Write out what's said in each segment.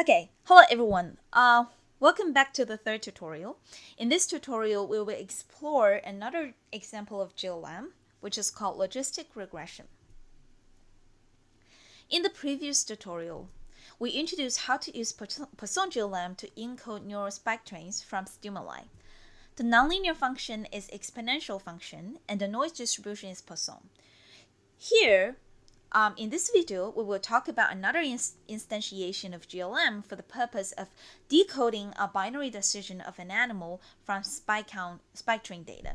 Okay, hello everyone. Welcome back to the third tutorial. In this tutorial, we will explore another example of GLM, which is called logistic regression. In the previous tutorial, we introduced how to use Poisson GLM to encode neural spike trains from stimuli. The nonlinear function is exponential function, and the noise distribution is Poisson. Here, in this video, we will talk about another instantiation of GLM for the purpose of decoding a binary decision of an animal from spike train data.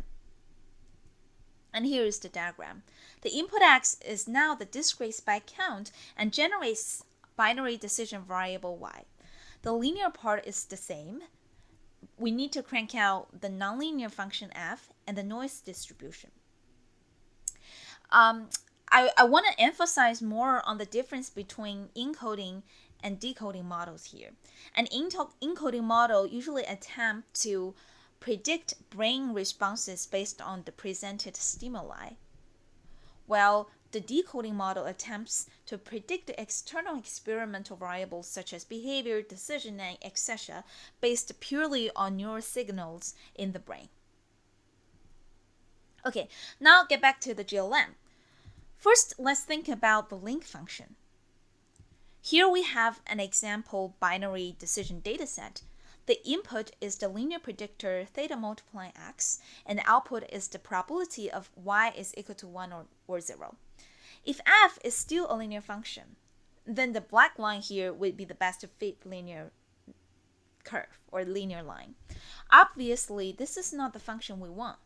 And here is the diagram. The input x is now the discrete spike count and generates binary decision variable y. The linear part is the same. We need to crank out the nonlinear function f and the noise distribution. I want to emphasize more on the difference between encoding and decoding models here. An encoding model usually attempts to predict brain responses based on the presented stimuli, while the decoding model attempts to predict the external experimental variables such as behavior, decision, and etc. based purely on neural signals in the brain. Okay, now get back to the GLM. First, let's think about the link function. Here we have an example binary decision dataset. The input is the linear predictor theta multiplying x, and the output is the probability of y is equal to 1 or 0. If f is still a linear function, then the black line here would be the best fit linear curve or linear line. Obviously, this is not the function we want.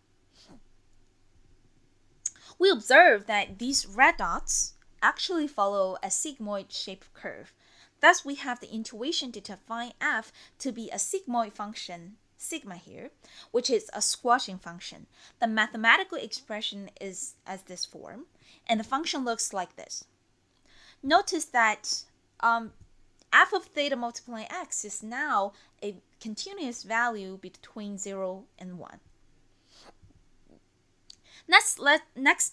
We observe that these red dots actually follow a sigmoid-shaped curve. Thus, we have the intuition to define f to be a sigmoid function, sigma here, which is a squashing function. The mathematical expression is as this form, and the function looks like this. Notice that f of theta multiplying x is now a continuous value between 0 and 1. Next,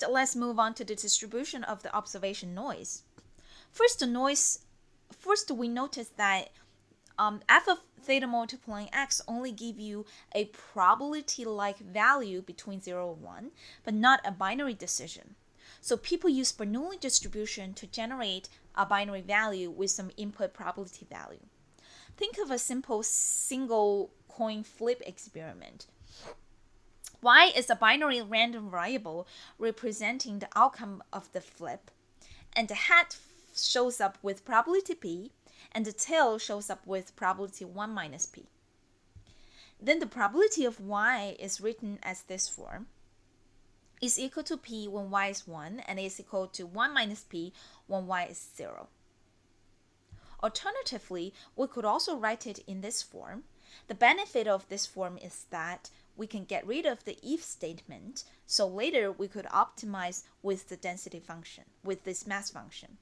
let's move on to the distribution of the observation noise. First, we notice that f of theta multiplying x only give you a probability-like value between 0 and 1, but not a binary decision. So people use Bernoulli distribution to generate a binary value with some input probability value. Think of a simple single coin flip experiment. Y is a binary random variable representing the outcome of the flip, and the head shows up with probability p, and the tail shows up with probability 1 minus p. Then the probability of y is written as this form, is equal to p when y is 1, and is equal to 1 minus p when y is 0. Alternatively, we could also write it in this form. The benefit of this form is that we can get rid of the if statement, so later we could optimize with the density function, with this mass function.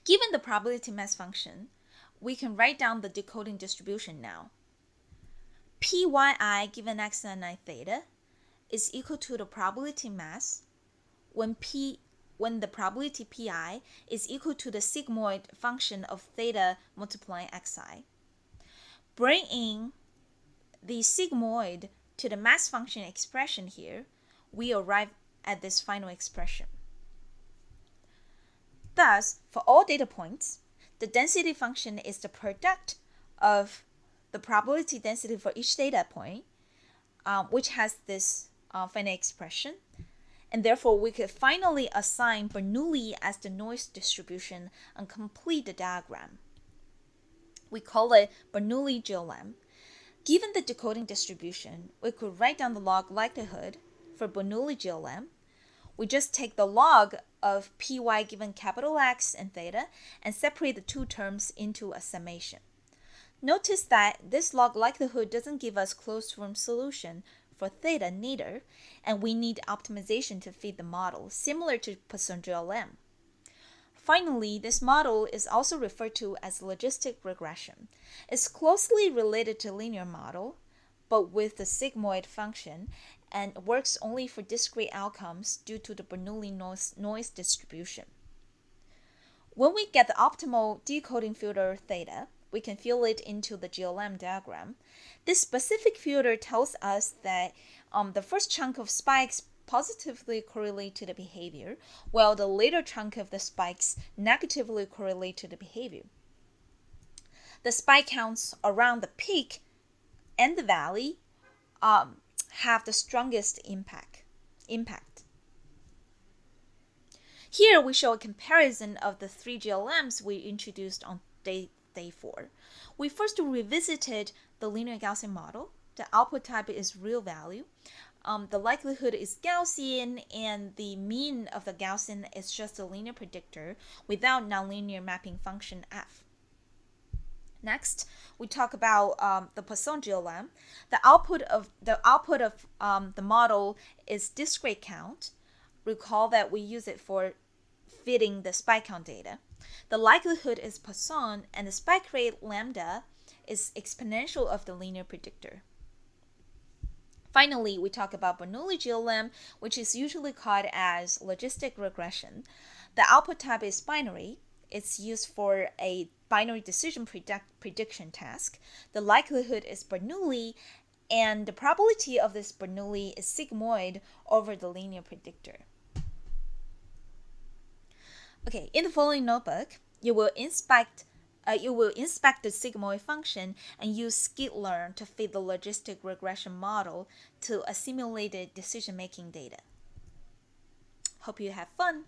Given the probability mass function, we can write down the decoding distribution now. Pyi given x and I theta is equal to the probability mass when the probability pi is equal to the sigmoid function of theta multiplying xi. Bring in the sigmoid to the mass function expression here, we arrive at this final expression. Thus, for all data points, the density function is the product of the probability density for each data point, which has this final expression. And therefore, we could finally assign Bernoulli as the noise distribution and complete the diagram. We call it Bernoulli GLM. Given the decoding distribution, we could write down the log likelihood for Bernoulli GLM. We just take the log of py given capital X and theta and separate the two terms into a summation. Notice that this log likelihood doesn't give us closed form solution for theta neither, and we need optimization to fit the model, similar to Poisson GLM. Finally, this model is also referred to as logistic regression. It's closely related to linear model, but with the sigmoid function, and works only for discrete outcomes due to the Bernoulli noise distribution. When we get the optimal decoding filter theta, we can fill it into the GLM diagram. This specific filter tells us that the first chunk of spikes positively correlate to the behavior, while the later chunk of the spikes negatively correlate to the behavior. The spike counts around the peak and the valley have the strongest impact. Here we show a comparison of the 3 GLMs we introduced on day 4. We first revisited the linear Gaussian model. The output type is real value. The likelihood is Gaussian, and the mean of the Gaussian is just a linear predictor without nonlinear mapping function f. Next, we talk about the Poisson GLM. The output of the model is discrete count. Recall that we use it for fitting the spike count data. The likelihood is Poisson, and the spike rate lambda is exponential of the linear predictor. Finally, we talk about Bernoulli GLM, which is usually called as logistic regression. The output type is binary. It's used for a binary decision prediction task. The likelihood is Bernoulli, and the probability of this Bernoulli is sigmoid over the linear predictor. Okay, in the following notebook, you will inspect the sigmoid function and use skitlearn to fit the logistic regression model to a simulated decision-making data. Hope you have fun.